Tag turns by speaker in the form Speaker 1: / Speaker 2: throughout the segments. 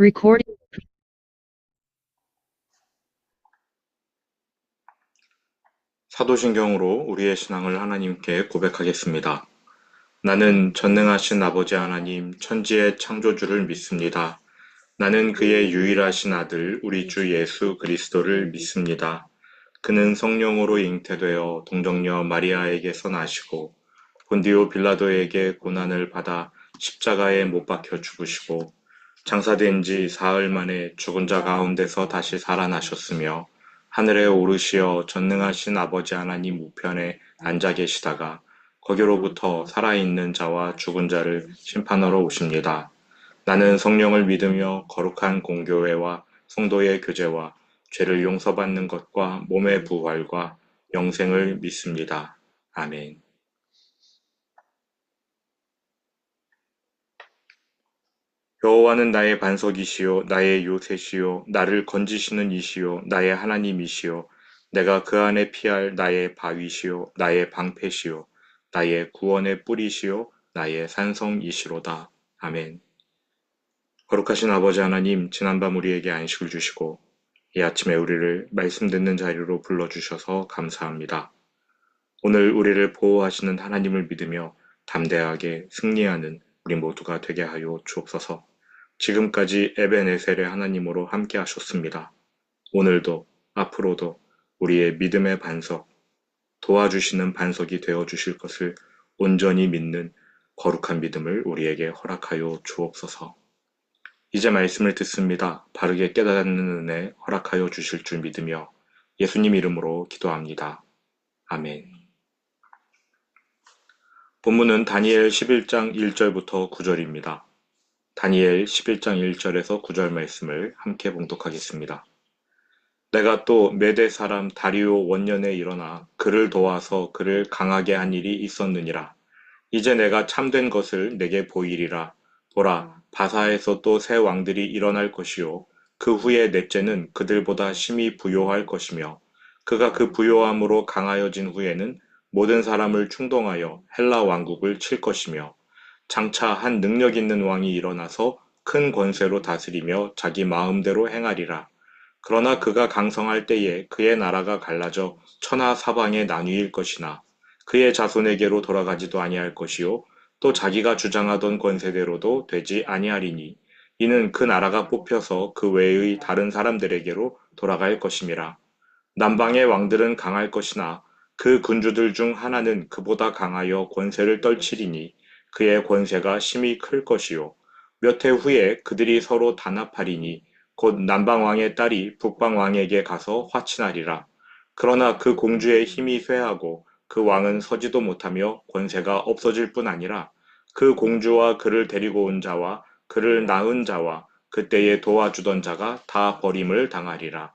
Speaker 1: Recording.
Speaker 2: 사도신경으로 우리의 신앙을 하나님께 고백하겠습니다. 나는 전능하신 아버지 하나님, 천지의 창조주를 믿습니다. 나는 그의 유일하신 아들, 우리 주 예수 그리스도를 믿습니다. 그는 성령으로 잉태되어 동정녀 마리아에게서 나시고 본디오 빌라도에게 고난을 받아 십자가에 못 박혀 죽으시고 장사된 지 사흘 만에 죽은 자 가운데서 다시 살아나셨으며 하늘에 오르시어 전능하신 아버지 하나님 우편에 앉아 계시다가 거기로부터 살아있는 자와 죽은 자를 심판하러 오십니다. 나는 성령을 믿으며 거룩한 공교회와 성도의 교제와 죄를 용서받는 것과 몸의 부활과 영생을 믿습니다. 아멘. 여호와는 나의 반석이시요 나의 요새시요 나를 건지시는 이시요 나의 하나님이시요 내가 그 안에 피할 나의 바위시요 나의 방패시요 나의 구원의 뿌리시요 나의 산성이시로다. 아멘. 거룩하신 아버지 하나님, 지난밤 우리에게 안식을 주시고 이 아침에 우리를 말씀 듣는 자리로 불러주셔서 감사합니다. 오늘 우리를 보호하시는 하나님을 믿으며 담대하게 승리하는 우리 모두가 되게 하여 주옵소서. 지금까지 에벤에셀의 하나님으로 함께 하셨습니다. 오늘도 앞으로도 우리의 믿음의 반석, 도와주시는 반석이 되어 주실 것을 온전히 믿는 거룩한 믿음을 우리에게 허락하여 주옵소서. 이제 말씀을 듣습니다. 바르게 깨닫는 은혜 허락하여 주실 줄 믿으며 예수님 이름으로 기도합니다. 아멘. 본문은 다니엘 11장 1절부터 9절입니다. 다니엘 11장 1절에서 9절 말씀을 함께 봉독하겠습니다. 내가 또 메대 사람 다리오 원년에 일어나 그를 도와서 그를 강하게 한 일이 있었느니라. 이제 내가 참된 것을 내게 보이리라. 보라, 바사에서 또 새 왕들이 일어날 것이요. 그 후에 넷째는 그들보다 심히 부요할 것이며 그가 그 부요함으로 강하여진 후에는 모든 사람을 충동하여 헬라 왕국을 칠 것이며 장차 한 능력 있는 왕이 일어나서 큰 권세로 다스리며 자기 마음대로 행하리라. 그러나 그가 강성할 때에 그의 나라가 갈라져 천하 사방에 나뉘일 것이나 그의 자손에게로 돌아가지도 아니할 것이요 또 자기가 주장하던 권세대로도 되지 아니하리니 이는 그 나라가 뽑혀서 그 외의 다른 사람들에게로 돌아갈 것임이라. 남방의 왕들은 강할 것이나 그 군주들 중 하나는 그보다 강하여 권세를 떨치리니 그의 권세가 심히 클 것이요 몇 해 후에 그들이 서로 단합하리니 곧 남방왕의 딸이 북방왕에게 가서 화친하리라. 그러나 그 공주의 힘이 쇠하고 그 왕은 서지도 못하며 권세가 없어질 뿐 아니라 그 공주와 그를 데리고 온 자와 그를 낳은 자와 그때에 도와주던 자가 다 버림을 당하리라.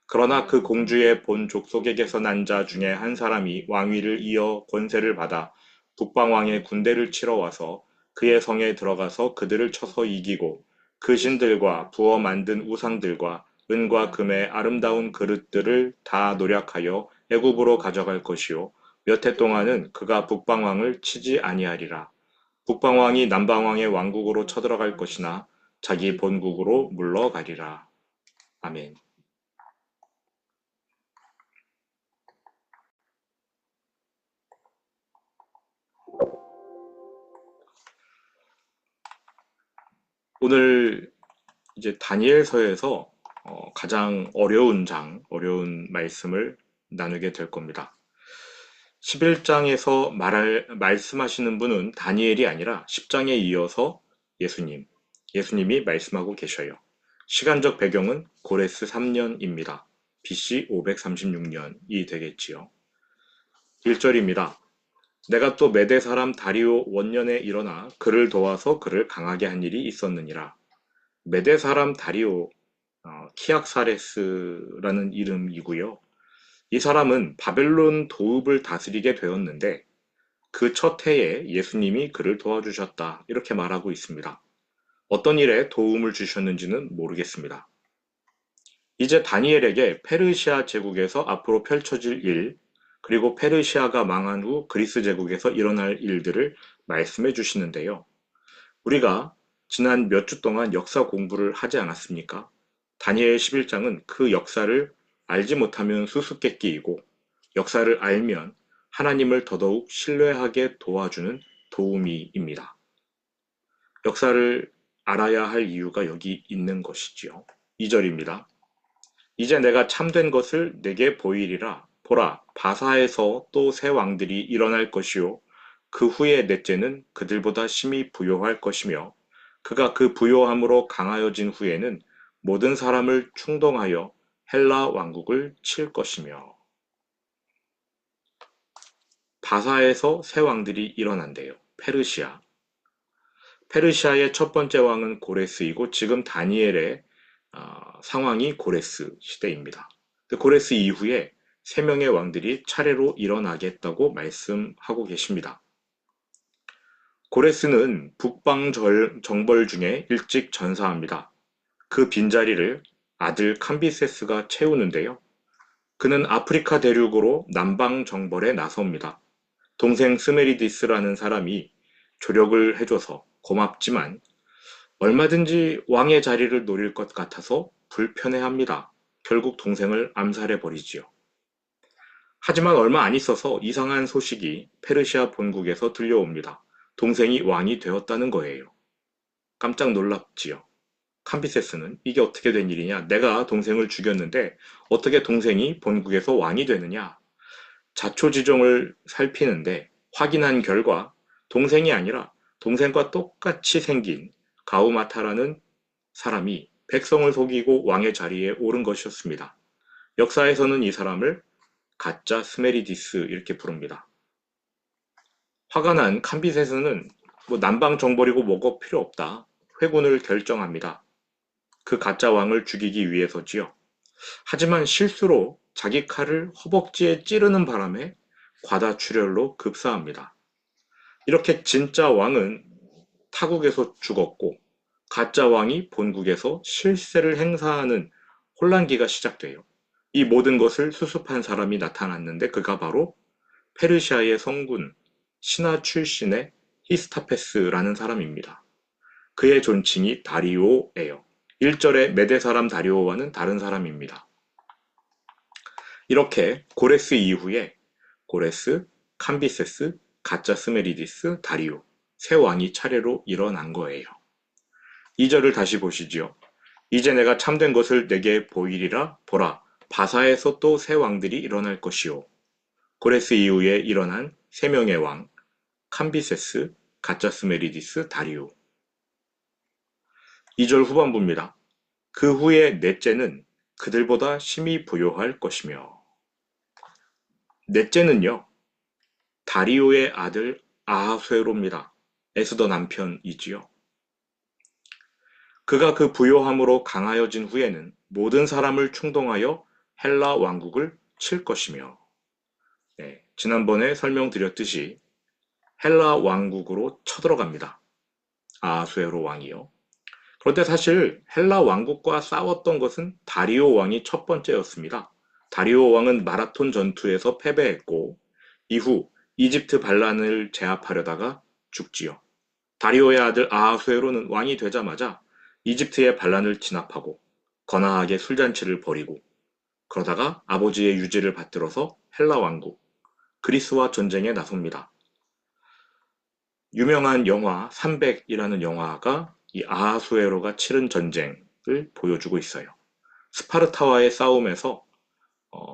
Speaker 2: 그러나 그 공주의 본 족속에게서 난 자 중에 한 사람이 왕위를 이어 권세를 받아 북방왕의 군대를 치러 와서 그의 성에 들어가서 그들을 쳐서 이기고 그 신들과 부어 만든 우상들과 은과 금의 아름다운 그릇들을 다 노략하여 애굽으로 가져갈 것이요 몇 해 동안은 그가 북방왕을 치지 아니하리라. 북방왕이 남방왕의 왕국으로 쳐들어갈 것이나 자기 본국으로 물러가리라. 아멘. 오늘 이제 다니엘서에서 가장 어려운 말씀을 나누게 될 겁니다. 11장에서 말씀하시는 분은 다니엘이 아니라 10장에 이어서 예수님이 말씀하고 계셔요. 시간적 배경은 고레스 3년입니다. BC 536년이 되겠지요. 1절입니다. 내가 또 메대 사람 다리오 원년에 일어나 그를 도와서 그를 강하게 한 일이 있었느니라. 메대 사람 다리오 키악사레스라는 이름이고요. 이 사람은 바벨론 도읍을 다스리게 되었는데 그 첫 해에 예수님이 그를 도와주셨다. 이렇게 말하고 있습니다. 어떤 일에 도움을 주셨는지는 모르겠습니다. 이제 다니엘에게 페르시아 제국에서 앞으로 펼쳐질 일, 그리고 페르시아가 망한 후 그리스 제국에서 일어날 일들을 말씀해 주시는데요. 우리가 지난 몇 주 동안 역사 공부를 하지 않았습니까? 다니엘 11장은 그 역사를 알지 못하면 수수께끼이고 역사를 알면 하나님을 더더욱 신뢰하게 도와주는 도우미입니다. 역사를 알아야 할 이유가 여기 있는 것이지요. 2절입니다. 이제 내가 참된 것을 내게 보이리라. 보라, 바사에서 또 새 왕들이 일어날 것이요. 그 후에 넷째는 그들보다 심히 부요할 것이며 그가 그 부요함으로 강하여진 후에는 모든 사람을 충동하여 헬라 왕국을 칠 것이며. 바사에서 새 왕들이 일어난대요. 페르시아. 페르시아의 첫 번째 왕은 고레스이고 지금 다니엘의 상황이 고레스 시대입니다. 고레스 이후에 세 명의 왕들이 차례로 일어나겠다고 말씀하고 계십니다. 고레스는 북방 정벌 중에 일찍 전사합니다. 그 빈자리를 아들 캄비세스가 채우는데요. 그는 아프리카 대륙으로 남방 정벌에 나섭니다. 동생 스메리디스라는 사람이 조력을 해줘서 고맙지만 얼마든지 왕의 자리를 노릴 것 같아서 불편해합니다. 결국 동생을 암살해버리지요. 하지만 얼마 안 있어서 이상한 소식이 페르시아 본국에서 들려옵니다. 동생이 왕이 되었다는 거예요. 깜짝 놀랍지요. 캄비세스는 이게 어떻게 된 일이냐? 내가 동생을 죽였는데 어떻게 동생이 본국에서 왕이 되느냐? 자초지종을 살피는데 확인한 결과 동생이 아니라 동생과 똑같이 생긴 가우마타라는 사람이 백성을 속이고 왕의 자리에 오른 것이었습니다. 역사에서는 이 사람을 가짜 스메리디스 이렇게 부릅니다. 화가 난 캄비세스는 남방 정벌이고 뭐고 필요 없다. 회군을 결정합니다. 그 가짜 왕을 죽이기 위해서지요. 하지만 실수로 자기 칼을 허벅지에 찌르는 바람에 과다출혈로 급사합니다. 이렇게 진짜 왕은 타국에서 죽었고 가짜 왕이 본국에서 실세를 행사하는 혼란기가 시작돼요. 이 모든 것을 수습한 사람이 나타났는데 그가 바로 페르시아의 성군 신하 출신의 히스타페스라는 사람입니다. 그의 존칭이 다리오예요. 1절의 메대 사람 다리오와는 다른 사람입니다. 이렇게 고레스 이후에 고레스, 캄비세스, 가짜 스메리디스, 다리오 세 왕이 차례로 일어난 거예요. 2절을 다시 보시지요. 이제 내가 참된 것을 내게 보이리라. 보라, 바사에서 또 새 왕들이 일어날 것이요. 고레스 이후에 일어난 세 명의 왕, 캄비세스, 가짜 스메리디스, 다리오. 2절 후반부입니다. 그 후에 넷째는 그들보다 심히 부요할 것이며. 넷째는요, 다리오의 아들 아하수에로입니다. 에스더 남편이지요. 그가 그 부요함으로 강하여진 후에는 모든 사람을 충동하여 헬라 왕국을 칠 것이며. 네, 지난번에 설명드렸듯이 헬라 왕국으로 쳐들어갑니다. 아하수에로 왕이요. 그런데 사실 헬라 왕국과 싸웠던 것은 다리오 왕이 첫 번째였습니다. 다리오 왕은 마라톤 전투에서 패배했고 이후 이집트 반란을 제압하려다가 죽지요. 다리오의 아들 아하수에로는 왕이 되자마자 이집트의 반란을 진압하고 거나하게 술잔치를 벌이고 그러다가 아버지의 유지를 받들어서 헬라 왕국, 그리스와 전쟁에 나섭니다. 유명한 영화 300이라는 영화가 이 아하수에로가 치른 전쟁을 보여주고 있어요. 스파르타와의 싸움에서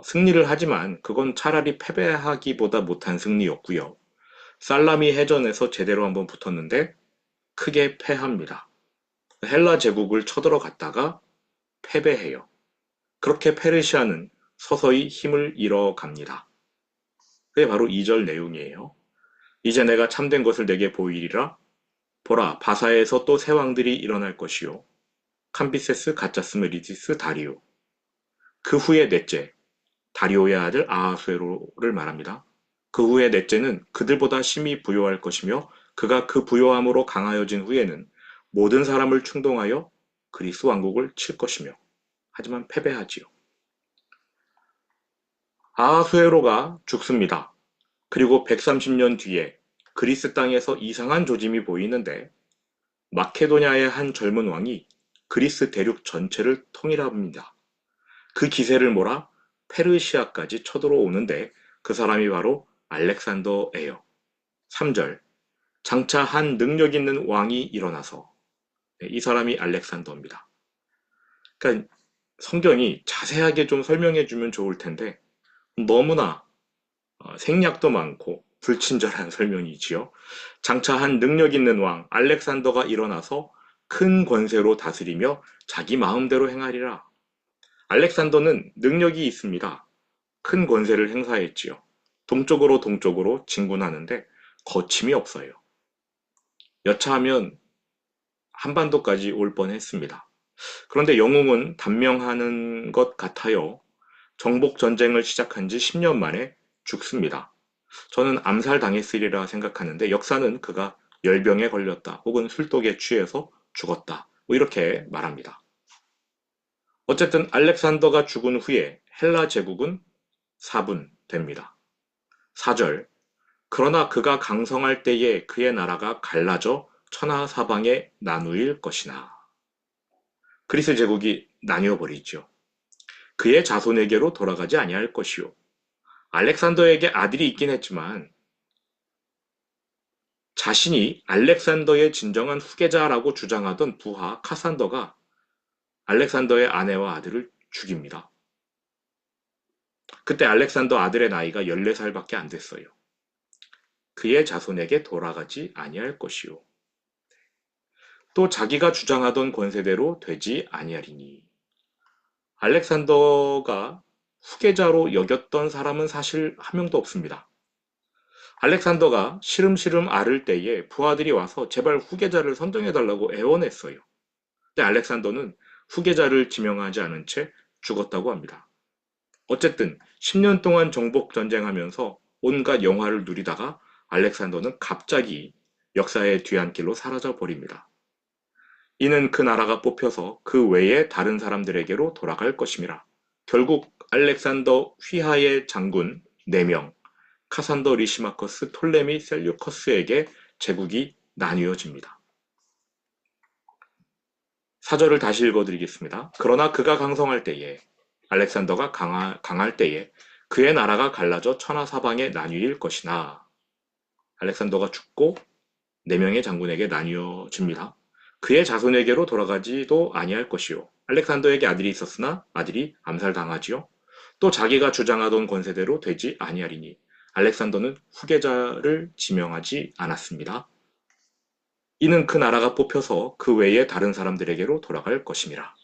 Speaker 2: 승리를 하지만 그건 차라리 패배하기보다 못한 승리였고요. 살라미 해전에서 제대로 한번 붙었는데 크게 패합니다. 헬라 제국을 쳐들어갔다가 패배해요. 그렇게 페르시아는 서서히 힘을 잃어갑니다. 그게 바로 2절 내용이에요. 이제 내가 참된 것을 내게 보이리라. 보라, 바사에서 또 새 왕들이 일어날 것이요. 캄비세스, 가짜스메리디스, 다리오. 그 후에 넷째, 다리오의 아들 아하수에로를 말합니다. 그 후에 넷째는 그들보다 심히 부요할 것이며 그가 그 부요함으로 강하여진 후에는 모든 사람을 충동하여 그리스 왕국을 칠 것이며. 하지만 패배하지요. 아하수에로가 죽습니다. 그리고 130년 뒤에 그리스 땅에서 이상한 조짐이 보이는데 마케도냐의 한 젊은 왕이 그리스 대륙 전체를 통일합니다. 그 기세를 몰아 페르시아까지 쳐들어오는데 그 사람이 바로 알렉산더예요. 3절. 장차 한 능력 있는 왕이 일어나서 이 사람이 알렉산더입니다. 그러니까 성경이 자세하게 좀 설명해 주면 좋을 텐데 너무나 생략도 많고 불친절한 설명이지요. 장차 한 능력 있는 왕 알렉산더가 일어나서 큰 권세로 다스리며 자기 마음대로 행하리라. 알렉산더는 능력이 있습니다. 큰 권세를 행사했지요. 동쪽으로 진군하는데 거침이 없어요. 여차하면 한반도까지 올 뻔했습니다. 그런데 영웅은 단명하는 것 같아요. 정복 전쟁을 시작한 지 10년 만에 죽습니다. 저는 암살당했으리라 생각하는데 역사는 그가 열병에 걸렸다 혹은 술독에 취해서 죽었다 뭐 이렇게 말합니다. 어쨌든 알렉산더가 죽은 후에 헬라 제국은 사분됩니다. 4절. 그러나 그가 강성할 때에 그의 나라가 갈라져 천하사방에 나누일 것이나. 그리스 제국이 나뉘어 버리죠. 그의 자손에게로 돌아가지 아니할 것이요. 알렉산더에게 아들이 있긴 했지만 자신이 알렉산더의 진정한 후계자라고 주장하던 부하 카산더가 알렉산더의 아내와 아들을 죽입니다. 그때 알렉산더 아들의 나이가 14살밖에 안 됐어요. 그의 자손에게 돌아가지 아니할 것이요. 또 자기가 주장하던 권세대로 되지 아니하리니. 알렉산더가 후계자로 여겼던 사람은 사실 한 명도 없습니다. 알렉산더가 시름시름 앓을 때에 부하들이 와서 제발 후계자를 선정해달라고 애원했어요. 근데 알렉산더는 후계자를 지명하지 않은 채 죽었다고 합니다. 어쨌든 10년 동안 정복 전쟁하면서 온갖 영화를 누리다가 알렉산더는 갑자기 역사의 뒤안길로 사라져 버립니다. 이는 그 나라가 뽑혀서 그 외의 다른 사람들에게로 돌아갈 것임이라. 결국 알렉산더 휘하의 장군 4명, 카산더 리시마커스 톨레미 셀류커스에게 제국이 나뉘어집니다. 사절을 다시 읽어드리겠습니다. 그러나 그가 강성할 때에, 알렉산더가 강할 때에 그의 나라가 갈라져 천하사방에 나뉘일 것이나. 알렉산더가 죽고 4명의 장군에게 나뉘어집니다. 그의 자손에게로 돌아가지도 아니할 것이요. 알렉산더에게 아들이 있었으나 아들이 암살당하지요. 또 자기가 주장하던 권세대로 되지 아니하리니. 알렉산더는 후계자를 지명하지 않았습니다. 이는 그 나라가 뽑혀서 그 외의 다른 사람들에게로 돌아갈 것임이라.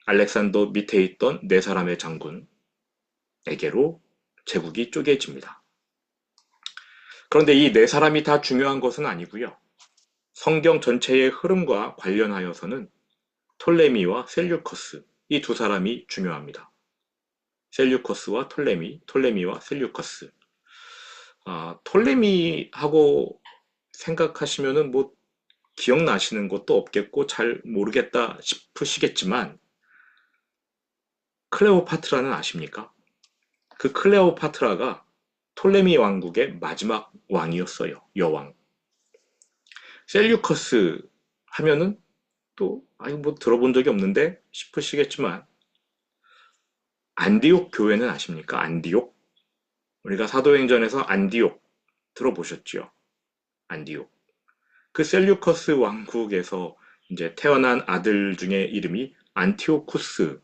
Speaker 2: 알렉산더 밑에 있던 4사람의 장군에게로 제국이 쪼개집니다. 그런데 이 4사람이 다 중요한 것은 아니고요. 성경 전체의 흐름과 관련하여서는 톨레미와 셀류커스, 이 2사람이 중요합니다. 셀류커스와 톨레미와 셀류커스. 톨레미하고 생각하시면은 뭐 기억나시는 것도 없겠고 잘 모르겠다 싶으시겠지만 클레오파트라는 아십니까? 그 클레오파트라가 톨레미 왕국의 마지막 왕이었어요. 여왕. 셀류커스 하면은 또 뭐 들어본 적이 없는데 싶으시겠지만 안디옥 교회는 아십니까? 안디옥? 우리가 사도행전에서 안디옥 들어보셨죠? 안디옥. 그 셀류커스 왕국에서 이제 태어난 아들 중에 이름이 안티오쿠스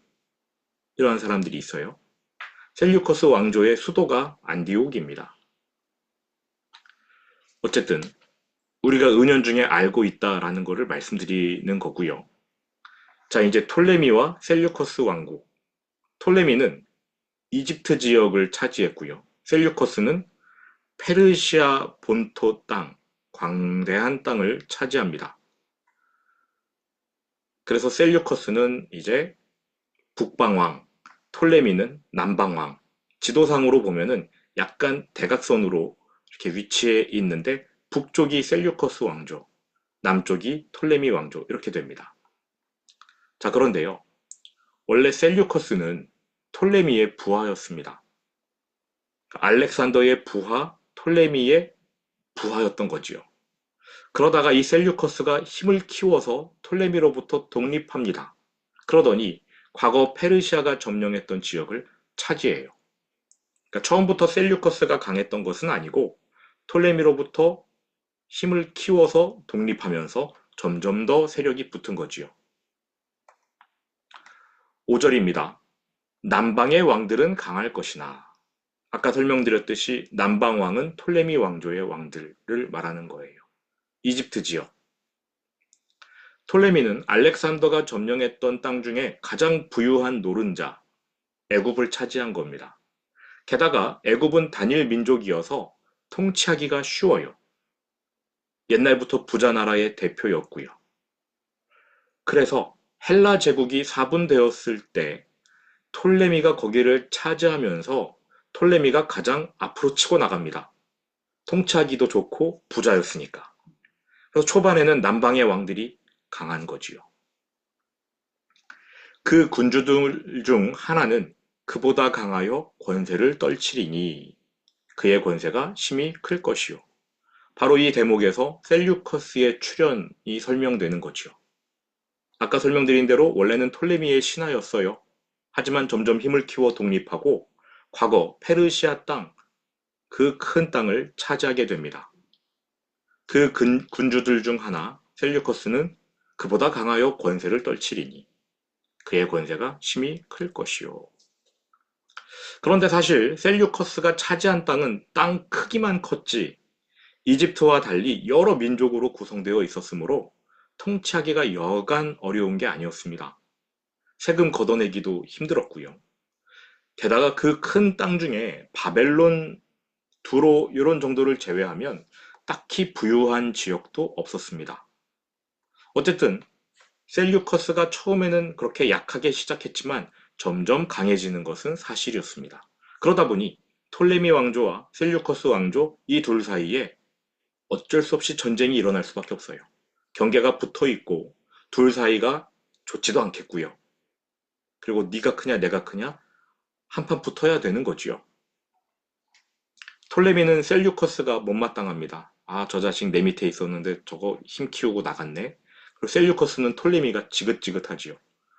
Speaker 2: 이런 사람들이 있어요. 셀류커스 왕조의 수도가 안디옥입니다. 어쨌든 우리가 은연중에 알고 있다라는 것을 말씀드리는 거고요. 자, 이제 톨레미와 셀류커스 왕국. 톨레미는 이집트 지역을 차지했고요. 셀류커스는 페르시아 본토 땅, 광대한 땅을 차지합니다. 그래서 셀류커스는 이제 북방왕, 톨레미는 남방왕. 지도상으로 보면은 약간 대각선으로 이렇게 위치해 있는데 북쪽이 셀류커스 왕조, 남쪽이 톨레미 왕조 이렇게 됩니다. 자, 그런데요. 원래 셀류커스는 톨레미의 부하였습니다. 알렉산더의 부하, 톨레미의 부하였던 거지요. 그러다가 이 셀류커스가 힘을 키워서 톨레미로부터 독립합니다. 그러더니 과거 페르시아가 점령했던 지역을 차지해요. 그러니까 처음부터 셀류커스가 강했던 것은 아니고 톨레미로부터 힘을 키워서 독립하면서 점점 더 세력이 붙은 거지요. 5절입니다. 남방의 왕들은 강할 것이나, 아까 설명드렸듯이 남방 왕은 톨레미 왕조의 왕들을 말하는 거예요. 이집트지요. 톨레미는 알렉산더가 점령했던 땅 중에 가장 부유한 노른자, 애굽을 차지한 겁니다. 게다가 애굽은 단일 민족이어서 통치하기가 쉬워요. 옛날부터 부자 나라의 대표였고요. 그래서 헬라 제국이 사분되었을 때 톨레미가 거기를 차지하면서 톨레미가 가장 앞으로 치고 나갑니다. 통치하기도 좋고 부자였으니까. 그래서 초반에는 남방의 왕들이 강한 거지요. 그 군주들 중 하나는 그보다 강하여 권세를 떨치리니 그의 권세가 심히 클 것이요. 바로 이 대목에서 셀류커스의 출현이 설명되는 거지요. 아까 설명드린 대로 원래는 톨레미의 신하였어요. 하지만 점점 힘을 키워 독립하고 과거 페르시아 땅, 그 큰 땅을 차지하게 됩니다. 그 군주들 중 하나 셀류커스는 그보다 강하여 권세를 떨치리니 그의 권세가 심히 클 것이요. 그런데 사실 셀류커스가 차지한 땅은 땅 크기만 컸지 이집트와 달리 여러 민족으로 구성되어 있었으므로 통치하기가 여간 어려운 게 아니었습니다. 세금 걷어내기도 힘들었고요. 게다가 그 큰 땅 중에 바벨론, 두로 이런 정도를 제외하면 딱히 부유한 지역도 없었습니다. 어쨌든 셀류커스가 처음에는 그렇게 약하게 시작했지만 점점 강해지는 것은 사실이었습니다. 그러다 보니 톨레미 왕조와 셀류커스 왕조 이 둘 사이에 어쩔 수 없이 전쟁이 일어날 수밖에 없어요. 경계가 붙어 있고 둘 사이가 좋지도 않겠고요. 그리고 네가 크냐 내가 크냐 한판 붙어야 되는 거지요. 톨레미는 셀류커스가 못마땅합니다. 아, 저 자식 내 밑에 있었는데 저거 힘 키우고 나갔네. 그리고 셀류커스는 톨레미가 지긋지긋하지요.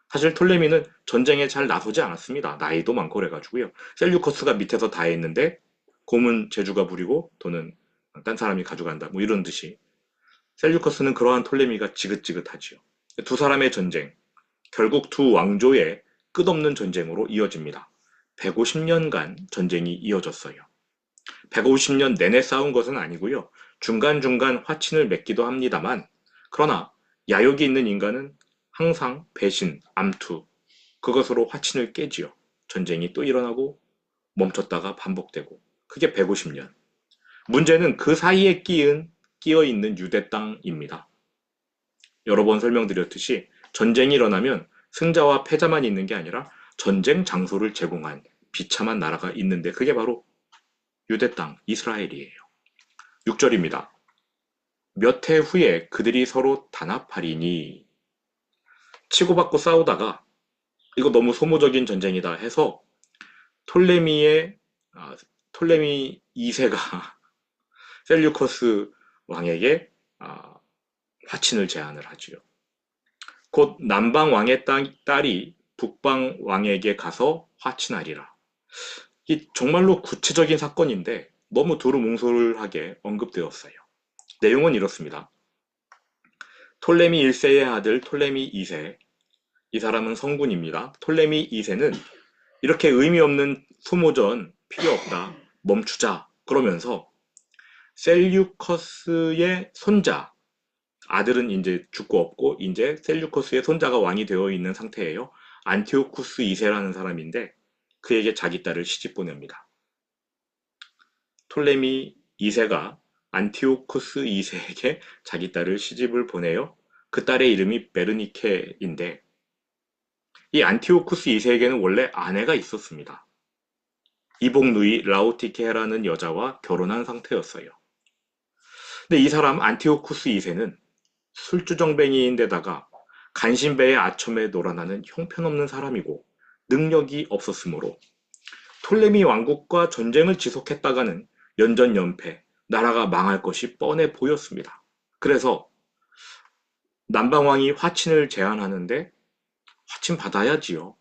Speaker 2: 사실 톨레미는 전쟁에 잘 나서지 않았습니다. 나이도 많고 그래가지고요. 셀류커스가 밑에서 다 했는데 곰은 제주가 부리고 돈은 딴 사람이 가져간다. 뭐 이런 듯이 셀류커스는 그러한 톨레미가 지긋지긋하지요. 두 사람의 전쟁, 결국 두 왕조의 끝없는 전쟁으로 이어집니다. 150년간 전쟁이 이어졌어요. 150년 내내 싸운 것은 아니고요. 중간중간 화친을 맺기도 합니다만, 그러나 야욕이 있는 인간은 항상 배신, 암투, 그것으로 화친을 깨지요. 전쟁이 또 일어나고 멈췄다가 반복되고. 그게 150년. 문제는 그 사이에 끼어 있는 유대 땅입니다. 여러 번 설명드렸듯이 전쟁이 일어나면 승자와 패자만 있는 게 아니라 전쟁 장소를 제공한 비참한 나라가 있는데 그게 바로 유대 땅 이스라엘이에요. 6절입니다. 몇 해 후에 그들이 서로 단합하리니 치고받고 싸우다가 이거 너무 소모적인 전쟁이다 해서 톨레미의 톨레미 2세가 셀류커스 왕에게 화친을 제안을 하지요. 곧 남방 왕의 딸이 북방 왕에게 가서 화친하리라. 이 정말로 구체적인 사건인데 너무 두루뭉술하게 언급되었어요. 내용은 이렇습니다. 톨레미 1세의 아들 톨레미 2세, 이 사람은 성군입니다. 톨레미 2세는 이렇게 의미 없는 소모전 필요 없다, 멈추자 그러면서 셀류커스의 손자, 아들은 이제 죽고 없고 이제 셀류커스의 손자가 왕이 되어 있는 상태예요. 안티오쿠스 2세라는 사람인데 그에게 자기 딸을 시집 보냅니다. 톨레미 2세가 안티오쿠스 2세에게 자기 딸을 시집을 보내요. 그 딸의 이름이 베르니케인데 이 안티오쿠스 2세에게는 원래 아내가 있었습니다. 이복 누이 라오티케라는 여자와 결혼한 상태였어요. 근데 이 사람 안티오쿠스 2세는 술주정뱅이인데다가 간신배의 아첨에 놀아나는 형편없는 사람이고 능력이 없었으므로 톨레미 왕국과 전쟁을 지속했다가는 연전연패, 나라가 망할 것이 뻔해 보였습니다. 그래서 남방왕이 화친을 제안하는데 화친 받아야지요.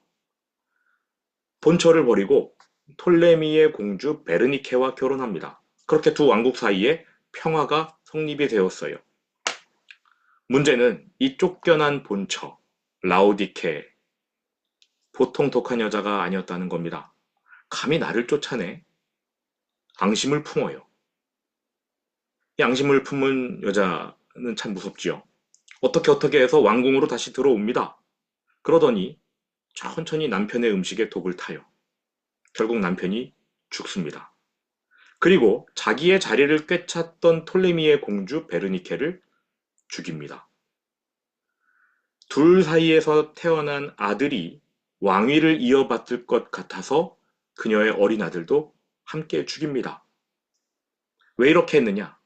Speaker 2: 본처를 버리고 톨레미의 공주 베르니케와 결혼합니다. 그렇게 두 왕국 사이에 평화가 성립이 되었어요. 문제는 이 쫓겨난 본처, 라오디케, 보통 독한 여자가 아니었다는 겁니다. 감히 나를 쫓아내? 앙심을 품어요. 이 앙심을 품은 여자는 참 무섭지요. 어떻게 해서 왕궁으로 다시 들어옵니다. 그러더니 천천히 남편의 음식에 독을 타요. 결국 남편이 죽습니다. 그리고 자기의 자리를 꿰찼던 톨레미의 공주 베르니케를 죽입니다. 둘 사이에서 태어난 아들이 왕위를 이어받을 것 같아서 그녀의 어린 아들도 함께 죽입니다. 왜 이렇게 했느냐?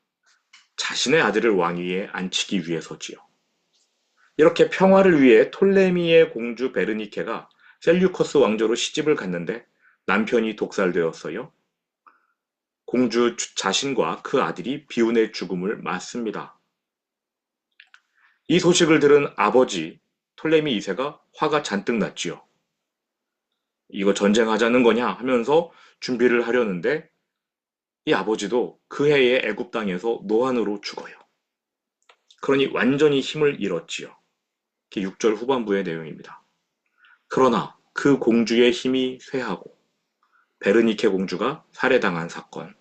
Speaker 2: 자신의 아들을 왕위에 앉히기 위해서지요. 이렇게 평화를 위해 톨레미의 공주 베르니케가 셀류커스 왕조로 시집을 갔는데 남편이 독살되었어요. 공주 자신과 그 아들이 비운의 죽음을 맞습니다. 이 소식을 들은 아버지 톨레미 2세가 화가 잔뜩 났지요. 이거 전쟁하자는 거냐 하면서 준비를 하려는데 이 아버지도 그 해에 애굽 땅에서 노환으로 죽어요. 그러니 완전히 힘을 잃었지요. 이게 6절 후반부의 내용입니다. 그러나 그 공주의 힘이 쇠하고 베르니케 공주가 살해당한 사건,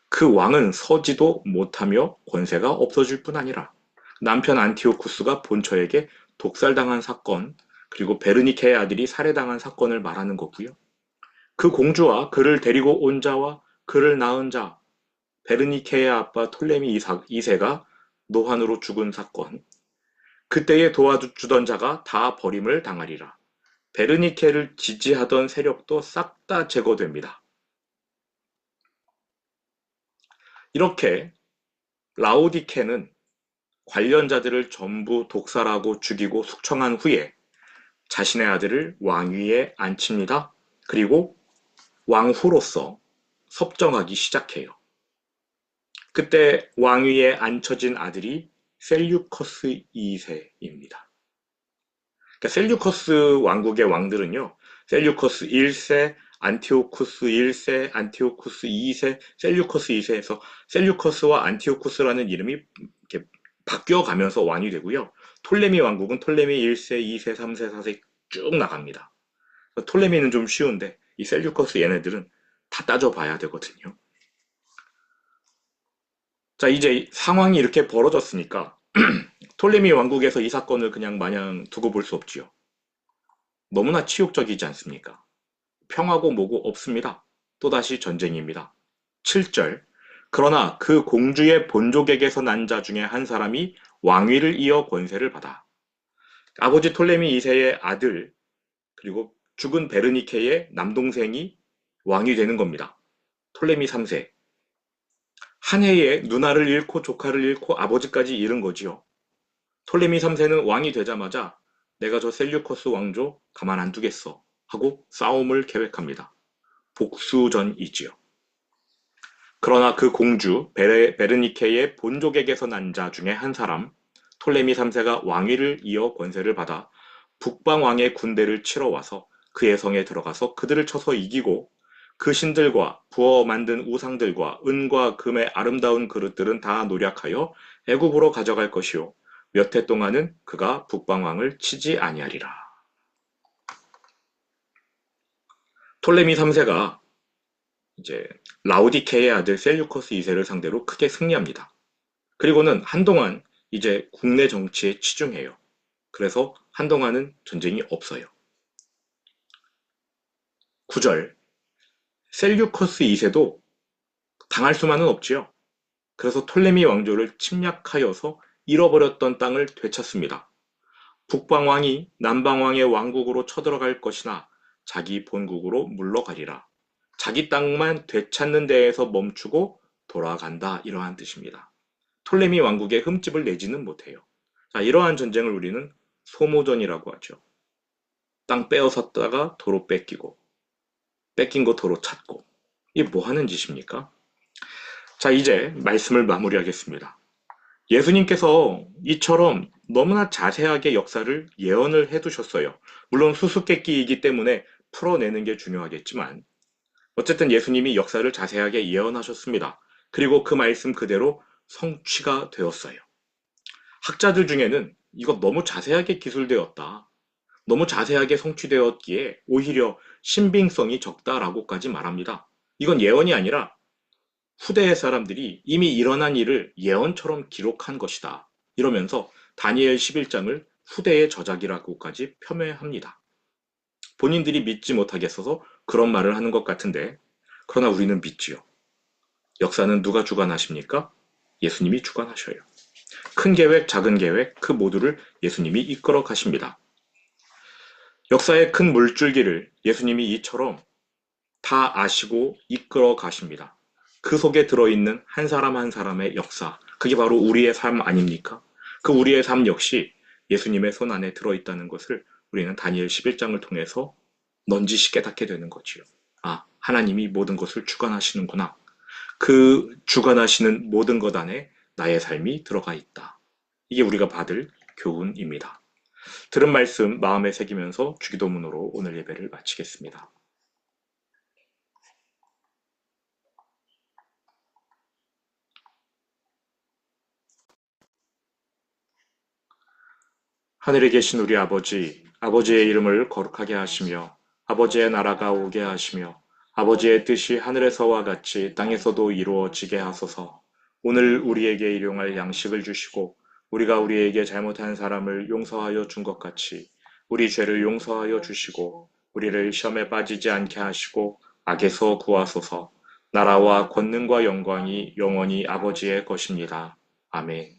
Speaker 2: 그 왕은 서지도 못하며 권세가 없어질 뿐 아니라 남편 안티오쿠스가 본처에게 독살당한 사건, 그리고 베르니케의 아들이 살해당한 사건을 말하는 거고요. 그 공주와 그를 데리고 온 자와 그를 낳은 자, 베르니케의 아빠 톨레미 2세가 노환으로 죽은 사건, 그때에 도와주던 자가 다 버림을 당하리라. 베르니케를 지지하던 세력도 싹 다 제거됩니다. 이렇게 라오디케는 관련자들을 전부 독살하고 죽이고 숙청한 후에 자신의 아들을 왕위에 앉힙니다. 그리고 왕후로서 섭정하기 시작해요. 그때 왕위에 앉혀진 아들이 셀류커스 2세입니다. 그러니까 셀류커스 왕국의 왕들은요, 셀류커스 1세, 안티오쿠스 1세, 안티오쿠스 2세, 셀류커스 2세에서 셀류커스와 안티오쿠스라는 이름이 이렇게 바뀌어가면서 왕이 되고요. 톨레미 왕국은 톨레미 1세, 2세, 3세, 4세 쭉 나갑니다. 톨레미는 좀 쉬운데 이 셀류커스 얘네들은 다 따져봐야 되거든요. 자, 이제 상황이 이렇게 벌어졌으니까 톨레미 왕국에서 이 사건을 그냥 마냥 두고 볼 수 없지요. 너무나 치욕적이지 않습니까? 평하고 뭐고 없습니다. 또다시 전쟁입니다. 7절. 그러나 그 공주의 본족에게서 난 자 중에 한 사람이 왕위를 이어 권세를 받아 아버지 톨레미 2세의 아들 그리고 죽은 베르니케의 남동생이 왕이 되는 겁니다. 톨레미 3세. 한 해에 누나를 잃고 조카를 잃고 아버지까지 잃은 거지요. 톨레미 3세는 왕이 되자마자 내가 저 셀류커스 왕조 가만 안 두겠어 하고 싸움을 계획합니다. 복수전이지요. 그러나 그 공주 베르니케의 본족에게서 난 자 중에 한 사람 톨레미 3세가 왕위를 이어 권세를 받아 북방왕의 군대를 치러 와서 그의 성에 들어가서 그들을 쳐서 이기고 그 신들과 부어 만든 우상들과 은과 금의 아름다운 그릇들은 다 노략하여 애굽으로 가져갈 것이요 몇 해 동안은 그가 북방왕을 치지 아니하리라. 톨레미 3세가 이제 라오디케의 아들 셀류커스 2세를 상대로 크게 승리합니다. 그리고는 한동안 이제 국내 정치에 치중해요. 그래서 한동안은 전쟁이 없어요. 9절. 셀류커스 2세도 당할 수만은 없지요. 그래서 톨레미 왕조를 침략하여서 잃어버렸던 땅을 되찾습니다. 북방왕이 남방왕의 왕국으로 쳐들어갈 것이나 자기 본국으로 물러가리라. 자기 땅만 되찾는 데에서 멈추고 돌아간다. 이러한 뜻입니다. 톨레미 왕국의 흠집을 내지는 못해요. 자, 이러한 전쟁을 우리는 소모전이라고 하죠. 땅 빼앗았다가 도로 뺏기고 뺏긴 거 도로 찾고 이게 뭐 하는 짓입니까? 자, 이제 말씀을 마무리하겠습니다. 예수님께서 이처럼 너무나 자세하게 역사를 예언을 해두셨어요. 물론 수수께끼이기 때문에 풀어내는 게 중요하겠지만, 어쨌든 예수님이 역사를 자세하게 예언하셨습니다. 그리고 그 말씀 그대로 성취가 되었어요. 학자들 중에는 이거 너무 자세하게 기술되었다. 너무 자세하게 성취되었기에 오히려 신빙성이 적다라고까지 말합니다. 이건 예언이 아니라 후대의 사람들이 이미 일어난 일을 예언처럼 기록한 것이다. 이러면서 다니엘 11장을 후대의 저작이라고까지 폄훼합니다. 본인들이 믿지 못하겠어서 그런 말을 하는 것 같은데, 그러나 우리는 믿지요. 역사는 누가 주관하십니까? 예수님이 주관하셔요. 큰 계획, 작은 계획, 그 모두를 예수님이 이끌어 가십니다. 역사의 큰 물줄기를 예수님이 이처럼 다 아시고 이끌어 가십니다. 그 속에 들어있는 한 사람 한 사람의 역사, 그게 바로 우리의 삶 아닙니까? 그 우리의 삶 역시 예수님의 손 안에 들어있다는 것을 우리는 다니엘 11장을 통해서 넌지시 깨닫게 되는 거지요. 아, 하나님이 모든 것을 주관하시는구나. 그 주관하시는 모든 것 안에 나의 삶이 들어가 있다. 이게 우리가 받을 교훈입니다. 들은 말씀 마음에 새기면서 주기도문으로 오늘 예배를 마치겠습니다. 하늘에 계신 우리 아버지, 아버지의 이름을 거룩하게 하시며 아버지의 나라가 오게 하시며 아버지의 뜻이 하늘에서와 같이 땅에서도 이루어지게 하소서. 오늘 우리에게 일용할 양식을 주시고 우리가 우리에게 잘못한 사람을 용서하여 준 것 같이 우리 죄를 용서하여 주시고 우리를 시험에 빠지지 않게 하시고 악에서 구하소서. 나라와 권능과 영광이 영원히 아버지의 것입니다. 아멘.